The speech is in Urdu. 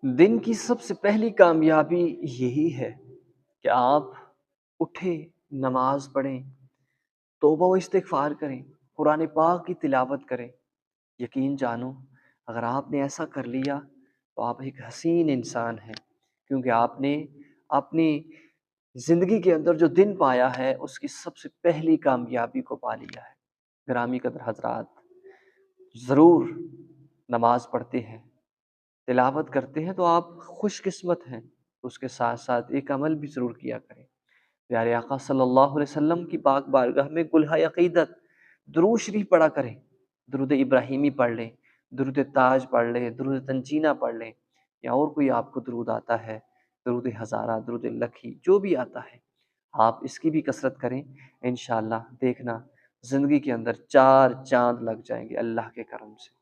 دن کی سب سے پہلی کامیابی یہی ہے کہ آپ اٹھیں، نماز پڑھیں، توبہ و استغفار کریں، قرآن پاک کی تلاوت کریں۔ یقین جانو اگر آپ نے ایسا کر لیا تو آپ ایک حسین انسان ہیں، کیونکہ آپ نے اپنی زندگی کے اندر جو دن پایا ہے اس کی سب سے پہلی کامیابی کو پا لیا ہے۔ گرامی قدر حضرات، ضرور نماز پڑھتے ہیں، تلاوت کرتے ہیں تو آپ خوش قسمت ہیں، اس کے ساتھ ساتھ ایک عمل بھی ضرور کیا کریں۔ پیارے آقا صلی اللہ علیہ وسلم کی پاک بارگاہ میں کلہ عقیدت درود شریف پڑھا کریں، درود ابراہیمی پڑھ لیں، درود تاج پڑھ لیں، درود تنجینہ پڑھ لیں، یا اور کوئی آپ کو درود آتا ہے، درود ہزارہ، درود لکھی، جو بھی آتا ہے آپ اس کی بھی کثرت کریں۔ انشاءاللہ دیکھنا زندگی کے اندر چار چاند لگ جائیں گے اللہ کے کرم سے۔